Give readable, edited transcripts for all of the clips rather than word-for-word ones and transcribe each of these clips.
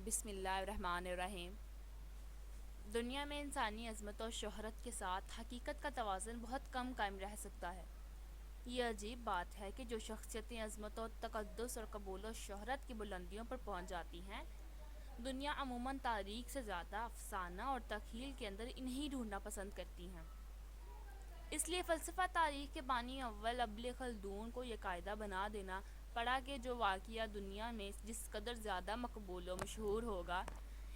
بسم اللہ الرحمن الرحیم۔ دنیا میں انسانی عظمت اور شہرت کے ساتھ حقیقت کا توازن بہت کم قائم رہ سکتا ہے۔ یہ عجیب بات ہے کہ جو شخصیتیں عظمت و تقدس اور قبول و شہرت کی بلندیوں پر پہنچ جاتی ہیں، دنیا عموماً تاریخ سے زیادہ افسانہ اور تخیل کے اندر انہیں ڈھونڈنا پسند کرتی ہیں۔ اس لیے فلسفہ تاریخ کے بانی اول ابن خلدون کو یہ قاعدہ بنا دینا پڑا کہ جو واقعہ دنیا میں جس قدر زیادہ مقبول و مشہور ہوگا،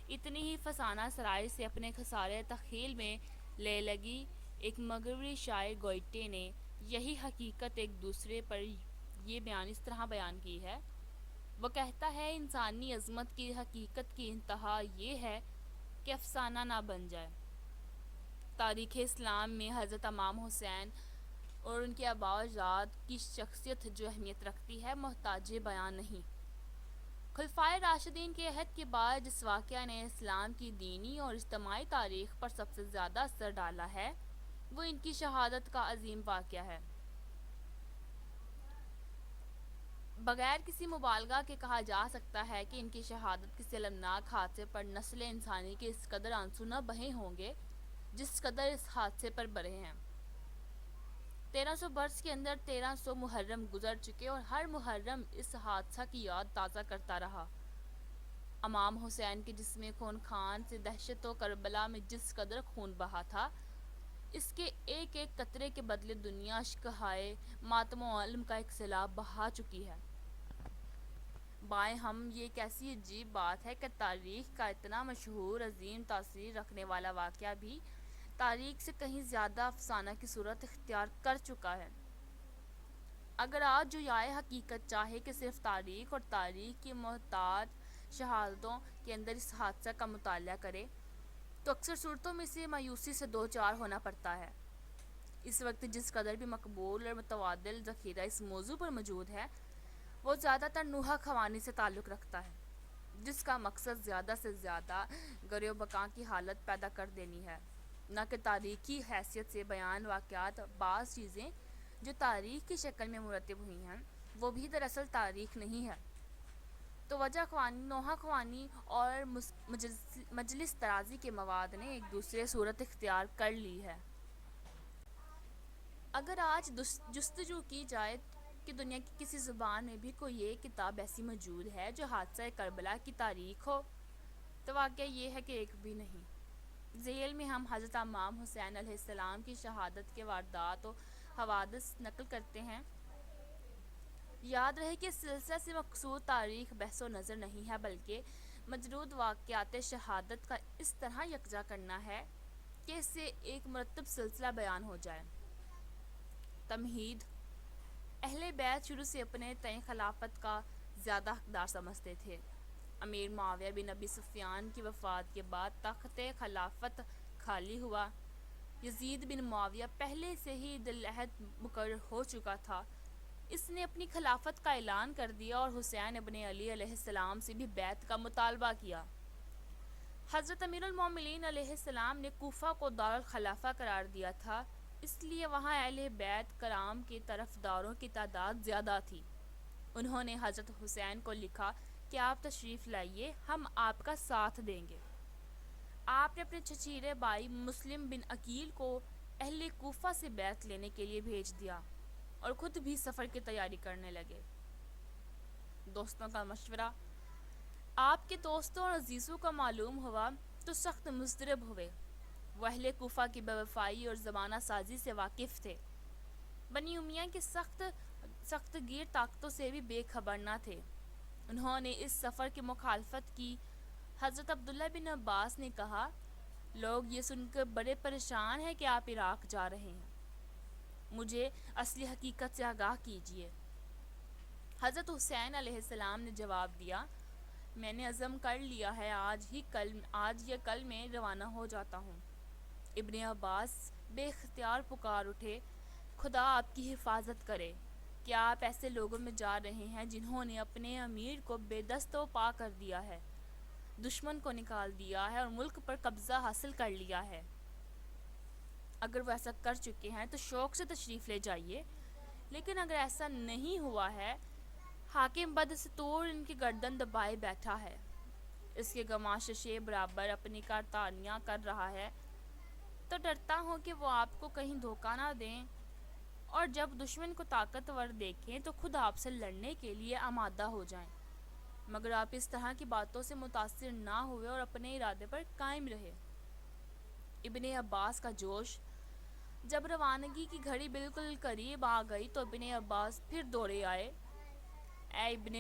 اتنی ہی فسانہ سرائی سے اپنے خسارے تخیل میں لے لگی۔ ایک مغربی شاعر گوئٹے نے یہی حقیقت ایک دوسرے پر یہ بیان اس طرح بیان کی ہے۔ وہ کہتا ہے انسانی عظمت کی حقیقت کی انتہا یہ ہے کہ افسانہ نہ بن جائے۔ تاریخ اسلام میں حضرت امام حسین اور ان کے آباء و اجداد کی شخصیت جو اہمیت رکھتی ہے، محتاج بیان نہیں۔ خلفائے راشدین کے عہد کے بعد جس واقعہ نے اسلام کی دینی اور اجتماعی تاریخ پر سب سے زیادہ اثر ڈالا ہے، وہ ان کی شہادت کا عظیم واقعہ ہے۔ بغیر کسی مبالغہ کے کہا جا سکتا ہے کہ ان کی شہادت کسی المناک حادثے پر نسل انسانی کے اس قدر آنسو نہ بہے ہوں گے جس قدر اس حادثے پر بہے ہیں۔ 1300 برس کے اندر 1300 محرم گزر چکے اور ہر محرم اس حادثہ کی یاد تازہ کرتا رہا۔ امام حسین کے جسم خون خان سے دہشت و کربلا میں جس قدر خون بہا تھا، اس کے ایک ایک قطرے کے بدلے دنیا اشکہائے ماتم و الم کا ایک سیلاب بہا چکی ہے۔ بائیں ہم، یہ ایک ایسی عجیب بات ہے کہ تاریخ کا اتنا مشہور عظیم تاثیر رکھنے والا واقعہ بھی تاریخ سے کہیں زیادہ افسانہ کی صورت اختیار کر چکا ہے۔ اگر آج جو یائے حقیقت چاہے کہ صرف تاریخ اور تاریخ کی محتاط شہادتوں کے اندر اس حادثہ کا مطالعہ کرے، تو اکثر صورتوں میں اسے مایوسی سے دو چار ہونا پڑتا ہے۔ اس وقت جس قدر بھی مقبول اور متبادل ذخیرہ اس موضوع پر موجود ہے، وہ زیادہ تر نوحہ خوانی سے تعلق رکھتا ہے، جس کا مقصد زیادہ سے زیادہ گرے و بقا کی حالت پیدا کر دینی ہے، نہ کہ تاریخی حیثیت سے بیان واقعات۔ بعض چیزیں جو تاریخ کی شکل میں مرتب ہوئی ہیں، وہ بھی دراصل تاریخ نہیں ہے۔ تو وجہ خوانی، نوحہ خوانی اور مجلس ترازی کے مواد نے ایک دوسرے صورت اختیار کر لی ہے۔ اگر آج جستجو کی جائے کہ دنیا کی کسی زبان میں بھی کوئی ایک کتاب ایسی موجود ہے جو حادثہ کربلا کی تاریخ ہو، تو واقعہ یہ ہے کہ ایک بھی نہیں۔ ذیل میں ہم حضرت امام حسین علیہ السلام کی شہادت کے واردات و حوادث نقل کرتے ہیں۔ یاد رہے کہ اس سلسلہ سے مقصود تاریخ بحث و نظر نہیں ہے، بلکہ مجرود واقعات شہادت کا اس طرح یکجا کرنا ہے کہ اس سے ایک مرتب سلسلہ بیان ہو جائے۔ تمہید: اہل بیت شروع سے اپنے تئیں خلافت کا زیادہ حقدار سمجھتے تھے۔ امیر معاویہ بن ابی سفیان کی وفات کے بعد تخت خلافت خالی ہوا۔ یزید بن معاویہ پہلے سے ہی ذی العہد مقرر ہو چکا تھا۔ اس نے اپنی خلافت کا اعلان کر دیا اور حسین ابن علی علیہ السلام سے بھی بیعت کا مطالبہ کیا۔ حضرت امیر المومنین علیہ السلام نے کوفہ کو دار الخلافہ قرار دیا تھا، اس لیے وہاں اہل بیت کرام کے طرفداروں کی تعداد زیادہ تھی۔ انہوں نے حضرت حسین کو لکھا کہ آپ تشریف لائیے، ہم آپ کا ساتھ دیں گے۔ آپ نے اپنے چچیرے بھائی مسلم بن عقیل کو اہل کوفہ سے بیعت لینے کے لیے بھیج دیا اور خود بھی سفر کی تیاری کرنے لگے۔ دوستوں کا مشورہ: آپ کے دوستوں اور عزیزوں کو معلوم ہوا تو سخت مضطرب ہوئے۔ وہ اہل کوفہ کی بے وفائی اور زمانہ سازی سے واقف تھے، بنی امیہ کی سخت گیر طاقتوں سے بھی بے خبر نہ تھے۔ انہوں نے اس سفر کی مخالفت کی۔ حضرت عبداللہ بن عباس نے کہا، لوگ یہ سن کر بڑے پریشان ہیں کہ آپ عراق جا رہے ہیں، مجھے اصلی حقیقت سے آگاہ کیجیے۔ حضرت حسین علیہ السلام نے جواب دیا، میں نے عزم کر لیا ہے، آج یا کل میں روانہ ہو جاتا ہوں۔ ابن عباس بے اختیار پکار اٹھے، خدا آپ کی حفاظت کرے! کیا آپ ایسے لوگوں میں جا رہے ہیں جنہوں نے اپنے امیر کو بے دست و پا کر دیا ہے، دشمن کو نکال دیا ہے اور ملک پر قبضہ حاصل کر لیا ہے؟ اگر وہ ایسا کر چکے ہیں تو شوق سے تشریف لے جائیے، لیکن اگر ایسا نہیں ہوا ہے، حاکم بدستور ان کی گردن دبائے بیٹھا ہے۔ اس کے گماششے برابر اپنی کارتانیاں کر رہا ہے، تو ڈرتا ہوں کہ وہ آپ کو کہیں دھوکہ نہ دیں، اور جب دشمن کو طاقتور دیکھیں تو خود آپ سے لڑنے کے لیے آمادہ ہو جائیں۔ مگر آپ اس طرح کی باتوں سے متاثر نہ ہوئے اور اپنے ارادے پر قائم رہے۔ ابن عباس کا جوش۔ جب روانگی کی گھڑی بالکل قریب آ گئی تو ابن عباس پھر دوڑے آئے۔ اے ابن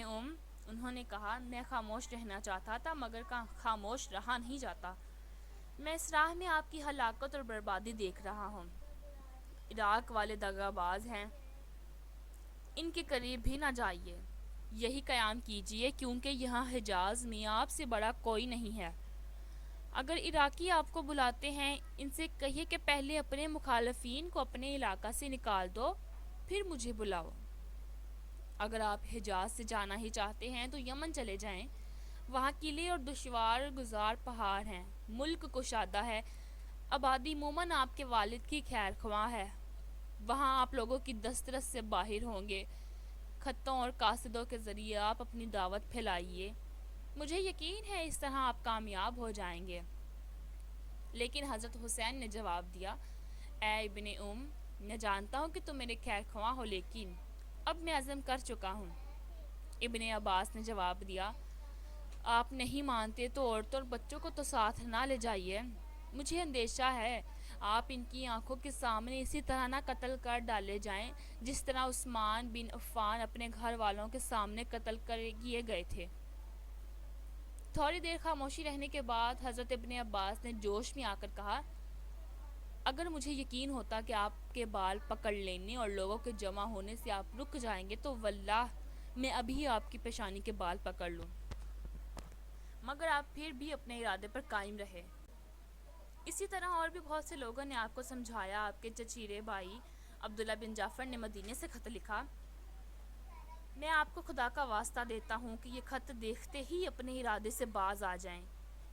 انہوں نے کہا، میں خاموش رہنا چاہتا تھا مگر خاموش رہا نہیں جاتا۔ میں اس راہ میں آپ کی ہلاکت اور بربادی دیکھ رہا ہوں۔ عراق والے دغا باز ہیں، ان کے قریب بھی نہ جائیے، یہی قیام کیجیے کیونکہ یہاں حجاز میں آپ سے بڑا کوئی نہیں ہے۔ اگر عراقی آپ کو بلاتے ہیں، ان سے کہیے کہ پہلے اپنے مخالفین کو اپنے علاقہ سے نکال دو، پھر مجھے بلاؤ۔ اگر آپ حجاز سے جانا ہی چاہتے ہیں تو یمن چلے جائیں، وہاں قلعے اور دشوار گزار پہاڑ ہیں، ملک کشادہ ہے، آبادی عموماً آپ کے والد کی خیر خواہ ہے، وہاں آپ لوگوں کی دسترس سے باہر ہوں گے۔ خطوں اور قاصدوں کے ذریعے آپ اپنی دعوت پھیلائیے، مجھے یقین ہے اس طرح آپ کامیاب ہو جائیں گے۔ لیکن حضرت حسین نے جواب دیا، اے ابن میں جانتا ہوں کہ تم میرے خیر خواہ ہو، لیکن اب میں عزم کر چکا ہوں۔ ابن عباس نے جواب دیا، آپ نہیں مانتے تو عورتوں اور بچوں کو تو ساتھ نہ لے جائیے، مجھے اندیشہ ہے آپ ان کی آنکھوں کے سامنے اسی طرح نہ قتل کر ڈالے جائیں جس طرح عثمان بن عفان اپنے گھر والوں کے سامنے قتل کیے گئے تھے۔ تھوڑی دیر خاموشی رہنے کے بعد حضرت ابن عباس نے جوش میں آ کر کہا، اگر مجھے یقین ہوتا کہ آپ کے بال پکڑ لینے اور لوگوں کے جمع ہونے سے آپ رک جائیں گے تو واللہ میں ابھی آپ کی پیشانی کے بال پکڑ لوں۔ مگر آپ پھر بھی اپنے ارادے پر قائم رہے۔ اسی طرح اور بھی بہت سے لوگوں نے آپ کو سمجھایا۔ آپ کے چچیرے بھائی عبداللہ بن جعفر نے مدینے سے خط لکھا، میں آپ کو خدا کا واسطہ دیتا ہوں کہ یہ خط دیکھتے ہی اپنے ارادے سے باز آ جائیں،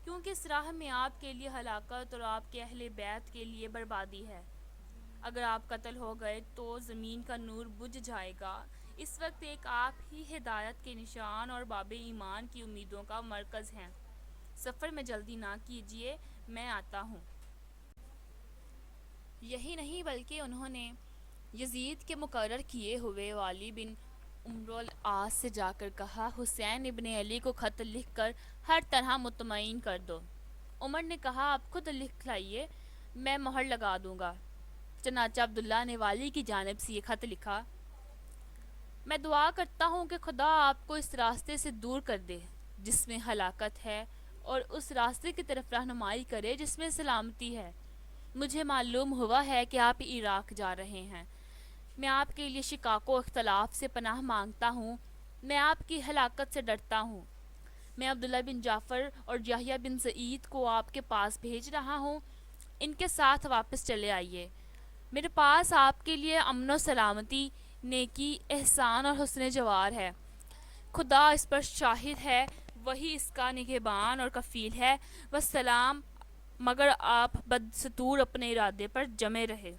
کیونکہ اس راہ میں آپ کے لیے ہلاکت اور آپ کے اہل بیت کے لیے بربادی ہے۔ اگر آپ قتل ہو گئے تو زمین کا نور بجھ جائے گا۔ اس وقت ایک آپ ہی ہدایت کے نشان اور باب ایمان کی امیدوں کا مرکز ہیں۔ سفر میں جلدی نہ کیجیے، میں آتا ہوں۔ یہی نہیں بلکہ انہوں نے یزید کے مقرر کیے ہوئے والی بن عمرو العاص سے جا کر کہا، حسین ابن علی کو خط لکھ کر ہر طرح مطمئن کر دو۔ عمر نے کہا، آپ خود لکھ لائیے، میں مہر لگا دوں گا۔ چنانچہ عبداللہ نے والی کی جانب سے یہ خط لکھا، میں دعا کرتا ہوں کہ خدا آپ کو اس راستے سے دور کر دے جس میں ہلاکت ہے، اور اس راستے کی طرف رہنمائی کرے جس میں سلامتی ہے۔ مجھے معلوم ہوا ہے کہ آپ عراق جا رہے ہیں، میں آپ کے لیے شقاق و اختلاف سے پناہ مانگتا ہوں، میں آپ کی ہلاکت سے ڈرتا ہوں۔ میں عبداللہ بن جعفر اور یحییٰ بن سعید کو آپ کے پاس بھیج رہا ہوں، ان کے ساتھ واپس چلے آئیے۔ میرے پاس آپ کے لیے امن و سلامتی، نیکی، احسان اور حسن جوار ہے۔ خدا اس پر شاہد ہے، وہی اس کا نگہبان اور کفیل ہے۔ والسلام۔ مگر آپ بدستور اپنے ارادے پر جمے رہے۔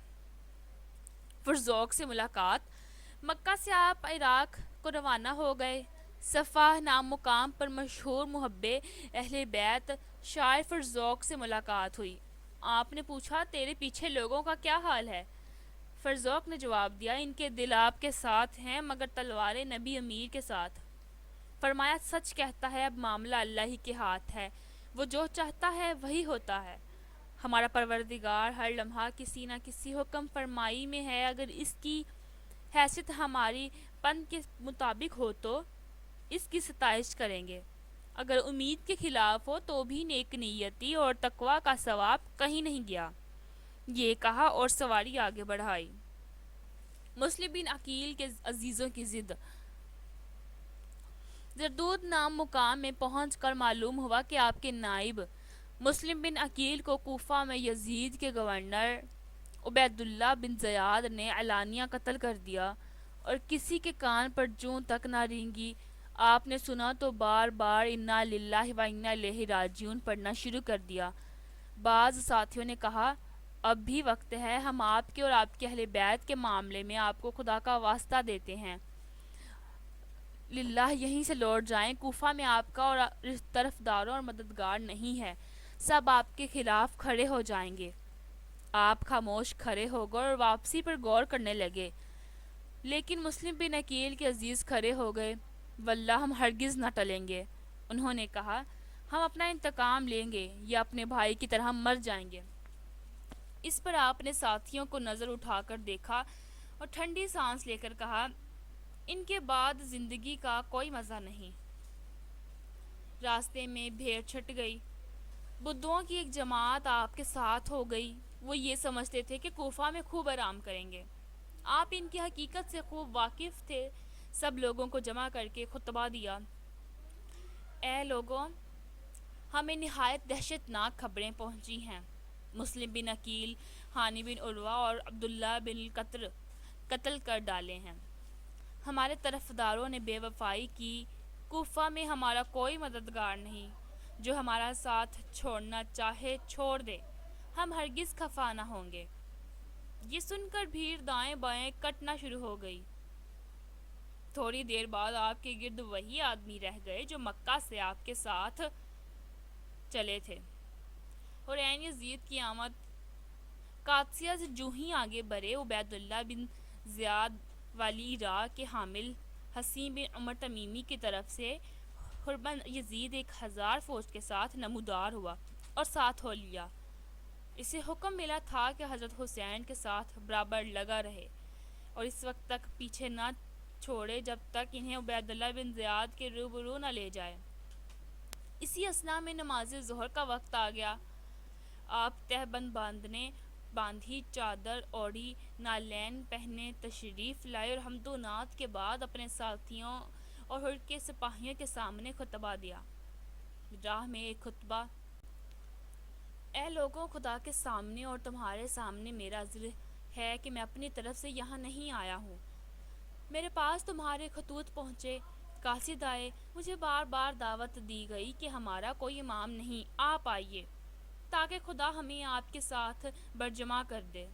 فرزوق سے ملاقات۔ مکہ سے آپ عراق کو روانہ ہو گئے۔ صفا نام مقام پر مشہور محب اہل بیت شاعر فرزوق سے ملاقات ہوئی۔ آپ نے پوچھا، تیرے پیچھے لوگوں کا کیا حال ہے؟ فرزوق نے جواب دیا، ان کے دل آپ کے ساتھ ہیں مگر تلواریں نبی امیر کے ساتھ۔ فرمایا، سچ کہتا ہے، اب معاملہ اللہ ہی کے ہاتھ ہے، وہ جو چاہتا ہے وہی ہوتا ہے۔ ہمارا پروردگار ہر لمحہ کسی نہ کسی حکم فرمائی میں ہے، اگر اس کی حیثیت ہماری پند کے مطابق ہو تو اس کی ستائش کریں گے، اگر امید کے خلاف ہو تو بھی نیک نیتی اور تقوی کا ثواب کہیں نہیں گیا۔ یہ کہا اور سواری آگے بڑھائی۔ مسلم بن عقیل کے عزیزوں کی ضد۔ زردود نام مقام میں پہنچ کر معلوم ہوا کہ آپ کے نائب مسلم بن عقیل کو کوفہ میں یزید کے گورنر عبید اللہ بن زیاد نے علانیہ قتل کر دیا، اور کسی کے کان پر جوں تک نہ رینگی۔ آپ نے سنا تو بار بار انا للہ و انا الیہ راجعون پڑھنا شروع کر دیا۔ بعض ساتھیوں نے کہا، اب بھی وقت ہے، ہم آپ کے اور آپ کے اہل بیت کے معاملے میں آپ کو خدا کا واسطہ دیتے ہیں، للہ یہیں سے لوٹ جائیں، کوفہ میں آپ کا اور طرفداروں اور مددگار نہیں ہے، سب آپ کے خلاف کھڑے ہو جائیں گے۔ آپ خاموش کھڑے ہو گئے اور واپسی پر غور کرنے لگے، لیکن مسلم بن عقیل کے عزیز کھڑے ہو گئے۔ واللہ ہم ہرگز نہ ٹلیں گے، انہوں نے کہا، ہم اپنا انتقام لیں گے یا اپنے بھائی کی طرح مر جائیں گے۔ اس پر آپ نے ساتھیوں کو نظر اٹھا کر دیکھا اور ٹھنڈی سانس لے کر کہا، ان کے بعد زندگی کا کوئی مزہ نہیں۔ راستے میں بھیڑ چھٹ گئی، بدھوں کی ایک جماعت آپ کے ساتھ ہو گئی۔ وہ یہ سمجھتے تھے کہ کوفہ میں خوب آرام کریں گے۔ آپ ان کی حقیقت سے خوب واقف تھے۔ سب لوگوں کو جمع کر کے خطبہ دیا، اے لوگوں، ہمیں نہایت دہشتناک خبریں پہنچی ہیں۔ مسلم بن عقیل، ہانی بن عروہ اور عبداللہ بن القطر قتل کر ڈالے ہیں۔ ہمارے طرفداروں نے بے وفائی کی۔ کوفہ میں ہمارا کوئی مددگار نہیں، جو ہمارا ساتھ چھوڑنا چاہے چھوڑ دے، ہم ہرگز خفا نہ ہوں گے۔ یہ سن کر بھیڑ دائیں بائیں کٹنا شروع ہو گئی۔ تھوڑی دیر بعد آپ کے گرد وہی آدمی رہ گئے جو مکہ سے آپ کے ساتھ چلے تھے۔ حرین یزید کی آمد قادسیہ سے جو ہی آگے بڑھے، عبید اللہ بن زیاد والی راہ کے حامل حسین بن عمر تمیمی کی طرف سے حربن یزید 1000 فوج کے ساتھ نمودار ہوا اور ساتھ ہو لیا۔ اسے حکم ملا تھا کہ حضرت حسین کے ساتھ برابر لگا رہے اور اس وقت تک پیچھے نہ چھوڑے جب تک انہیں عبید اللہ بن زیاد کے روبرو نہ لے جائے۔ اسی اثناء میں نماز ظہر کا وقت آ گیا۔ آپ تہبند باندھی، چادر اوڑھی، نالین پہنے تشریف لائے اور حمد و نعت کے بعد اپنے ساتھیوں اور حر کے سپاہیوں کے سامنے خطبہ دیا۔ راہ میں ایک خطبہ، اے لوگوں، خدا کے سامنے اور تمہارے سامنے میرا عذر ہے کہ میں اپنی طرف سے یہاں نہیں آیا ہوں۔ میرے پاس تمہارے خطوط پہنچے، قاصد آئے، مجھے بار بار دعوت دی گئی کہ ہمارا کوئی امام نہیں، آپ آئیے تاکہ خدا ہمیں آپ کے ساتھ برجمع کر دے۔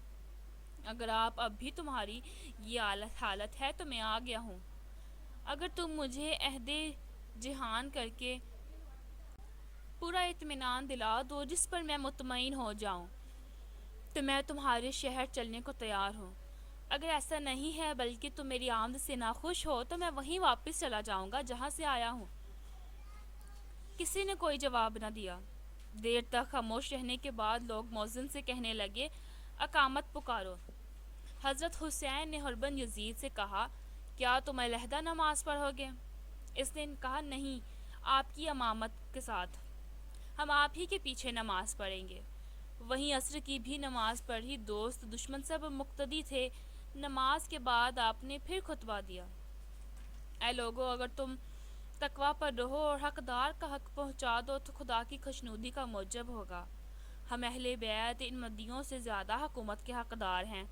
اگر آپ اب بھی تمہاری یہ حالت ہے تو میں آ گیا ہوں۔ اگر تم مجھے عہد جہان کر کے پورا اطمینان دلا دو جس پر میں مطمئن ہو جاؤں تو میں تمہارے شہر چلنے کو تیار ہوں۔ اگر ایسا نہیں ہے بلکہ تم میری آمد سے ناخوش ہو تو میں وہیں واپس چلا جاؤں گا جہاں سے آیا ہوں۔ کسی نے کوئی جواب نہ دیا۔ دیر تک خاموش رہنے کے بعد لوگ مؤذن سے کہنے لگے، اقامت پکارو۔ حضرت حسین نے حربن یزید سے کہا، کیا تم علیحدہ نماز پڑھو گے؟ اس نے کہا، نہیں، آپ کی امامت کے ساتھ، ہم آپ ہی کے پیچھے نماز پڑھیں گے۔ وہیں عصر کی بھی نماز پڑھی، دوست دشمن سب مقتدی تھے۔ نماز کے بعد آپ نے پھر خطبہ دیا، اے لوگو، اگر تم تقوی پر رہو اور حقدار کا حق پہنچا دو تو خدا کی خوشنودی کا موجب ہوگا۔ ہم اہل بیت ان مدیوں سے زیادہ حکومت کے حقدار ہیں۔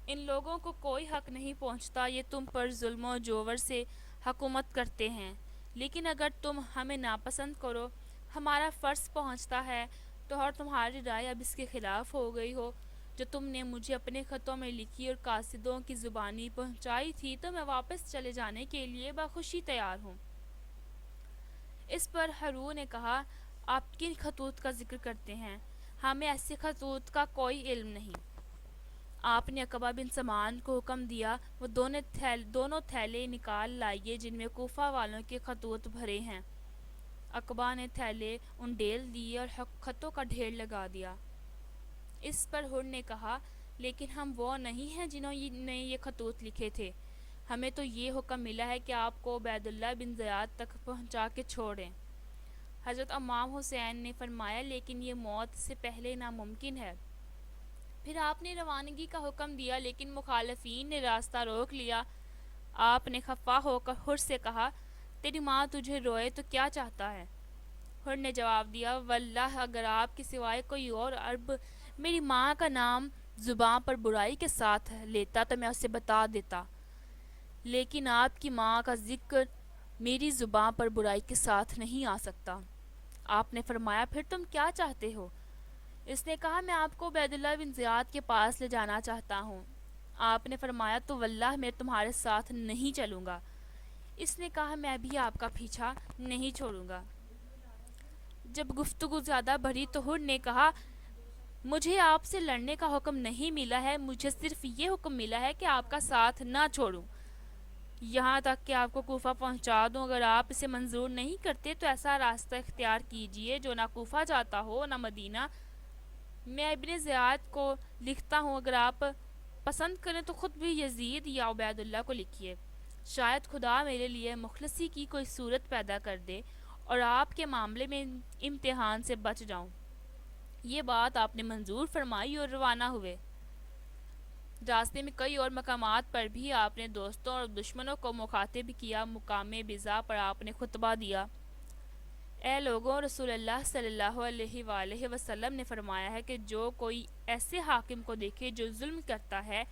ان لوگوں کو کوئی حق نہیں پہنچتا، یہ تم پر ظلم و جور سے حکومت کرتے ہیں، لیکن اگر تم ہمیں ناپسند کرو، ہمارا فرض پہنچتا ہے تو اور تمہاری رائے اب اس کے خلاف ہو گئی ہو جو تم نے مجھے اپنے خطوں میں لکھی اور قاصدوں کی زبانی پہنچائی تھی، تو میں واپس چلے جانے کے لیے بخوشی تیار ہوں۔ اس پر حرو نے کہا، آپ کن خطوط کا ذکر کرتے ہیں؟ ہمیں ایسے خطوط کا کوئی علم نہیں۔ آپ نے عقبہ بن سمان کو حکم دیا، وہ دونوں تھیلے نکال لائیے جن میں کوفہ والوں کے خطوط بھرے ہیں۔ عقبہ نے تھیلے انڈیل دیے اور خطوں کا ڈھیر لگا دیا۔ اس پر حر نے کہا، لیکن ہم وہ نہیں ہیں جنہوں نے یہ خطوط لکھے تھے۔ ہمیں تو یہ حکم ملا ہے کہ آپ کو عبید اللہ بن زیاد تک پہنچا کے چھوڑیں۔ حضرت امام حسین نے فرمایا، لیکن یہ موت سے پہلے ناممکن ہے۔ پھر آپ نے روانگی کا حکم دیا، لیکن مخالفین نے راستہ روک لیا۔ آپ نے خفا ہو کر حر سے کہا، تیری ماں تجھے روئے تو کیا چاہتا ہے؟ حر نے جواب دیا، واللہ اگر آپ کے سوائے کوئی اور عرب میری ماں کا نام زباں پر برائی کے ساتھ لیتا تو میں اسے بتا دیتا، لیکن آپ کی ماں کا ذکر میری زباں پر برائی کے ساتھ نہیں آ سکتا۔ آپ نے فرمایا، پھر تم کیا چاہتے ہو؟ اس نے کہا، میں آپ کو عبید اللہ بن زیاد کے پاس لے جانا چاہتا ہوں۔ آپ نے فرمایا، تو واللہ میں تمہارے ساتھ نہیں چلوں گا۔ اس نے کہا میں بھی آپ کا پیچھا نہیں چھوڑوں گا۔ جب گفتگو زیادہ بڑھی تو حر نے کہا مجھے آپ سے لڑنے کا حکم نہیں ملا ہے، مجھے صرف یہ حکم ملا ہے کہ آپ کا ساتھ نہ چھوڑوں، یہاں تک کہ آپ کو کوفہ پہنچا دوں۔ اگر آپ اسے منظور نہیں کرتے تو ایسا راستہ اختیار کیجئے جو نہ کوفہ جاتا ہو نہ مدینہ۔ میں ابن زیاد کو لکھتا ہوں، اگر آپ پسند کریں تو خود بھی یزید یا عبید اللہ کو لکھیے، شاید خدا میرے لیے مخلصی کی کوئی صورت پیدا کر دے اور آپ کے معاملے میں امتحان سے بچ جاؤں۔ یہ بات آپ نے منظور فرمائی اور روانہ ہوئے۔ راستے میں کئی اور مقامات پر بھی آپ نے دوستوں اور دشمنوں کو مخاطب کیا۔ مقام بزا پر آپ نے خطبہ دیا، اے لوگوں، رسول اللہ صلی اللہ علیہ وآلہ وسلم نے فرمایا ہے کہ جو کوئی ایسے حاکم کو دیکھے جو ظلم کرتا ہے،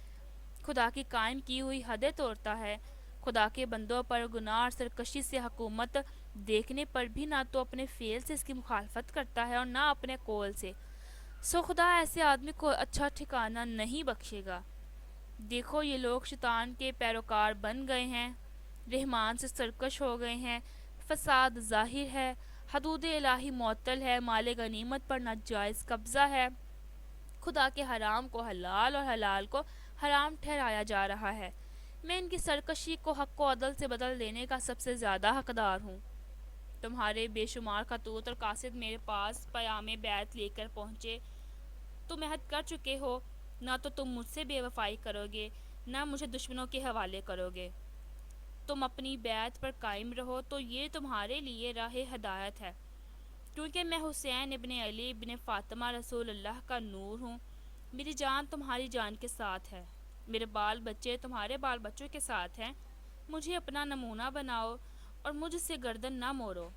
خدا کی قائم کی ہوئی حدیں توڑتا ہے، خدا کے بندوں پر گناہ اور سرکشی سے حکومت دیکھنے پر بھی نہ تو اپنے فعل سے اس کی مخالفت کرتا ہے اور نہ اپنے قول سے، سو خدا ایسے آدمی کو اچھا ٹھکانہ نہیں بخشے گا۔ دیکھو یہ لوگ شیطان کے پیروکار بن گئے ہیں، رحمان سے سرکش ہو گئے ہیں، فساد ظاہر ہے، حدود الہی معطل ہے، مال غنیمت پر ناجائز قبضہ ہے، خدا کے حرام کو حلال اور حلال کو حرام ٹھہرایا جا رہا ہے۔ میں ان کی سرکشی کو حق و عدل سے بدل دینے کا سب سے زیادہ حقدار ہوں۔ تمہارے بے شمار خطوط اور قاصد میرے پاس پیام بیعت لے کر پہنچے۔ تم عہد کر چکے ہو، نہ تو تم مجھ سے بے وفائی کرو گے نہ مجھے دشمنوں کے حوالے کرو گے۔ تم اپنی بیعت پر قائم رہو تو یہ تمہارے لیے راہ ہدایت ہے، کیونکہ میں حسین ابن علی ابن فاطمہ رسول اللہ کا نور ہوں۔ میری جان تمہاری جان کے ساتھ ہے، میرے بال بچے تمہارے بال بچوں کے ساتھ ہیں۔ مجھے اپنا نمونہ بناؤ اور مجھ سے گردن نہ موڑو،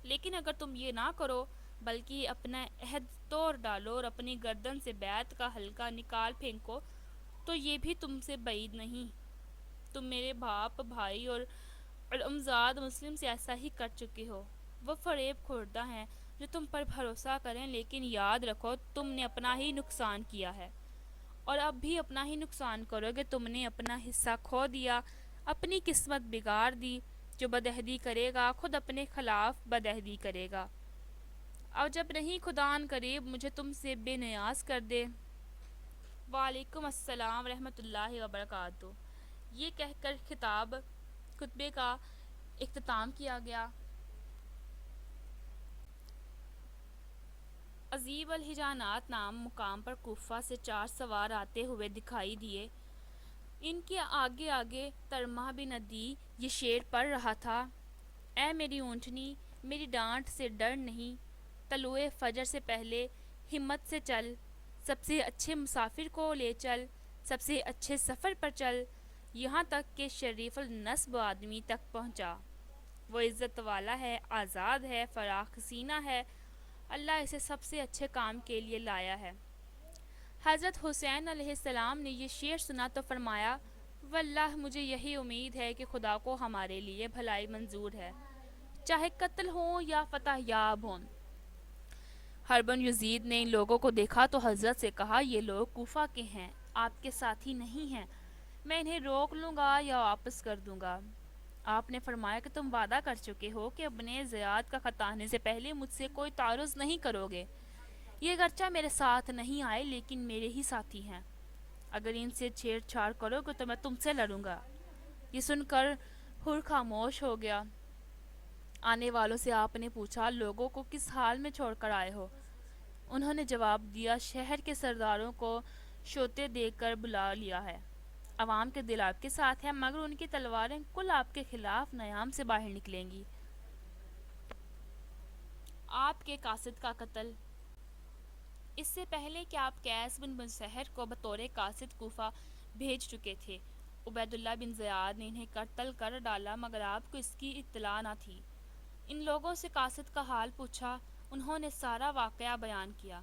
لیکن اگر تم یہ نہ کرو بلکہ اپنا عہد توڑ ڈالو اور اپنی گردن سے بیعت کا حلقہ نکال پھینکو تو یہ بھی تم سے بعید نہیں۔ تم میرے باپ، بھائی اور امزاد مسلم سے ایسا ہی کر چکے ہو۔ وہ فریب خوردہ ہیں جو تم پر بھروسہ کریں، لیکن یاد رکھو تم نے اپنا ہی نقصان کیا ہے اور اب بھی اپنا ہی نقصان کرو گے۔ تم نے اپنا حصہ کھو دیا، اپنی قسمت بگاڑ دی۔ جو بدعہدی کرے گا خود اپنے خلاف بدعہدی کرے گا۔ اور جب نہیں خدا ان قریب مجھے تم سے بے نیاز کر دے۔ وعلیکم السلام ورحمۃ اللہ وبرکاتہ۔ یہ کہہ کر خطبے کا اختتام کیا گیا۔ عزیب الحجانات نام مقام پر کوفہ سے 4 سوار آتے ہوئے دکھائی دیے۔ ان کے آگے آگے طرمہ بن عدی یہ شعر پڑھ رہا تھا، اے میری اونٹنی، میری ڈانٹ سے ڈر نہیں، طلوع فجر سے پہلے ہمت سے چل، سب سے اچھے مسافر کو لے چل، سب سے اچھے سفر پر چل، یہاں تک کہ شریف النسب آدمی تک پہنچا۔ وہ عزت والا ہے، آزاد ہے، فراخ سینہ ہے، اللہ اسے سب سے اچھے کام کے لیے لایا ہے۔ حضرت حسین علیہ السلام نے یہ شعر سنا تو فرمایا، واللہ مجھے یہی امید ہے کہ خدا کو ہمارے لیے بھلائی منظور ہے، چاہے قتل ہوں یا فتح یاب ہوں۔ حرب بن یزید نے ان لوگوں کو دیکھا تو حضرت سے کہا، یہ لوگ کوفہ کے ہیں، آپ کے ساتھی نہیں ہیں، میں انہیں روک لوں گا یا واپس کر دوں گا؟ آپ نے فرمایا کہ تم وعدہ کر چکے ہو کہ ابن زیاد کا خط آنے سے پہلے مجھ سے کوئی تعارض نہیں کرو گے۔ یہ گرچہ میرے ساتھ نہیں آئے لیکن میرے ہی ساتھی ہیں، اگر ان سے چھیڑ چھاڑ کرو گے تو میں تم سے لڑوں گا۔ یہ سن کر حر خاموش ہو گیا۔ آنے والوں سے آپ نے پوچھا، لوگوں کو کس حال میں چھوڑ کر آئے ہو؟ انہوں نے جواب دیا، شہر کے سرداروں کو شوتے دے کر بلا لیا ہے، عوام کے دل آپ کے ساتھ ہیں، مگر ان کی تلواریں کل آپ کے خلاف نیام سے باہر نکلیں گی۔ آپ کے قاصد کا قتل۔ اس سے پہلے کہ آپ قیس بن مسہر کو بطور قاصد کوفہ بھیج چکے تھے، عبید اللہ بن زیاد نے انہیں قتل کر ڈالا، مگر آپ کو اس کی اطلاع نہ تھی۔ ان لوگوں سے قاصد کا حال پوچھا، انہوں نے سارا واقعہ بیان کیا۔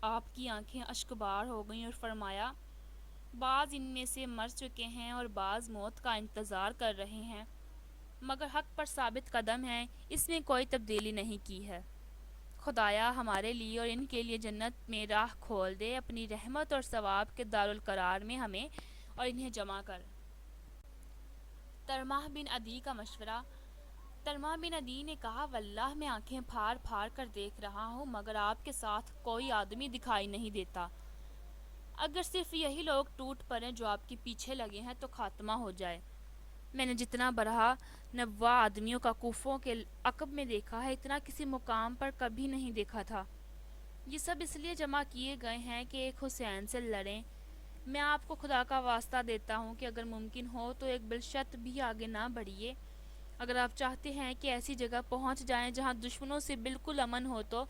آپ کی آنکھیں اشکبار ہو گئیں اور فرمایا، بعض ان میں سے مر چکے ہیں اور بعض موت کا انتظار کر رہے ہیں، مگر حق پر ثابت قدم ہیں، اس میں کوئی تبدیلی نہیں کی ہے۔ خدایا ہمارے لیے اور ان کے لیے جنت میں راہ کھول دے، اپنی رحمت اور ثواب کے دارالقرار میں ہمیں اور انہیں جمع کر۔ ترماہ بن عدی کا مشورہ۔ ترماہ بن عدی نے کہا واللہ میں آنکھیں پھاڑ پھاڑ کر دیکھ رہا ہوں مگر آپ کے ساتھ کوئی آدمی دکھائی نہیں دیتا۔ اگر صرف یہی لوگ ٹوٹ پڑیں جو آپ کے پیچھے لگے ہیں تو خاتمہ ہو جائے۔ میں نے جتنا برہا نوا آدمیوں کا کوفوں کے عقب میں دیکھا ہے اتنا کسی مقام پر کبھی نہیں دیکھا تھا۔ یہ سب اس لیے جمع کیے گئے ہیں کہ ایک حسین سے لڑیں۔ میں آپ کو خدا کا واسطہ دیتا ہوں کہ اگر ممکن ہو تو ایک بالشت بھی آگے نہ بڑھیے۔ اگر آپ چاہتے ہیں کہ ایسی جگہ پہنچ جائیں جہاں دشمنوں سے بالکل امن ہو تو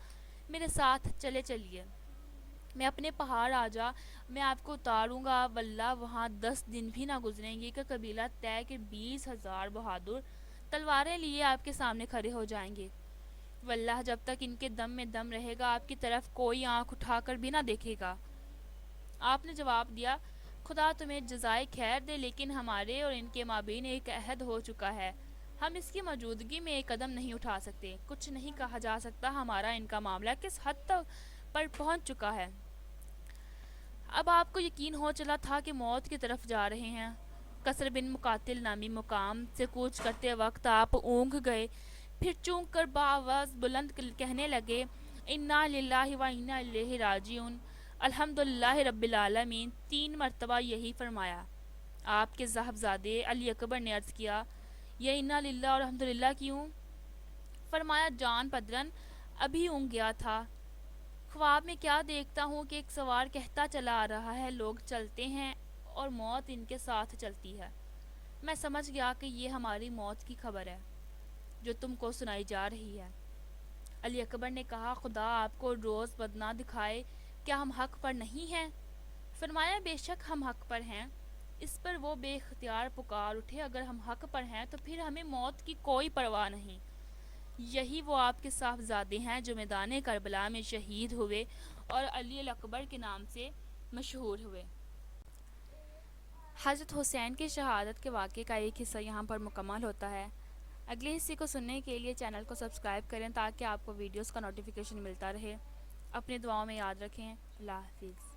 میرے ساتھ چلیے۔ میں اپنے پہاڑ آجا میں آپ کو اتاروں گا واللہ وہاں 10 دن بھی نہ گزریں گے کہ قبیلہ طے کے 20,000 بہادر تلواریں لیے آپ کے سامنے کھڑے ہو جائیں گے۔ واللہ جب تک ان کے دم میں دم رہے گا آپ کی طرف کوئی آنکھ اٹھا کر بھی نہ دیکھے گا۔ آپ نے جواب دیا خدا تمہیں جزائے خیر دے لیکن ہمارے اور ان کے مابین ایک عہد ہو چکا ہے۔ ہم اس کی موجودگی میں ایک قدم نہیں اٹھا سکتے۔ کچھ نہیں کہا جا سکتا ہمارا ان کا معاملہ کس حد تک پر پہنچ چکا ہے۔ اب آپ کو یقین ہو چلا تھا کہ موت کی طرف جا رہے ہیں۔ قصر بن مقاتل نامی مقام سے کوچ کرتے وقت آپ اونگ گئے، پھر چونک کر بآواز بلند کہنے لگے انا للہ و انا الیہ راجعون، الحمدللہ رب العالمین۔ 3 مرتبہ یہی فرمایا۔ آپ کے صاحبزادے علی اکبر نے عرض کیا یہ انا للہ اور الحمدللہ کیوں؟ فرمایا جان پدرن ابھی اونگ گیا تھا۔ خواب میں کیا دیکھتا ہوں کہ ایک سوار کہتا چلا آ رہا ہے لوگ چلتے ہیں اور موت ان کے ساتھ چلتی ہے۔ میں سمجھ گیا کہ یہ ہماری موت کی خبر ہے جو تم کو سنائی جا رہی ہے۔ علی اکبر نے کہا خدا آپ کو روز بدنا دکھائے، کیا ہم حق پر نہیں ہیں؟ فرمایا بے شک ہم حق پر ہیں۔ اس پر وہ بے اختیار پکار اٹھے اگر ہم حق پر ہیں تو پھر ہمیں موت کی کوئی پرواہ نہیں۔ یہی وہ آپ کے صاحبزادے ہیں جو میدان کربلا میں شہید ہوئے اور علی الاکبر کے نام سے مشہور ہوئے۔ حضرت حسین کی شہادت کے واقعے کا ایک حصہ یہاں پر مکمل ہوتا ہے۔ اگلے حصے کو سننے کے لیے چینل کو سبسکرائب کریں تاکہ آپ کو ویڈیوز کا نوٹیفیکیشن ملتا رہے۔ اپنی دعاؤں میں یاد رکھیں۔ اللہ حافظ۔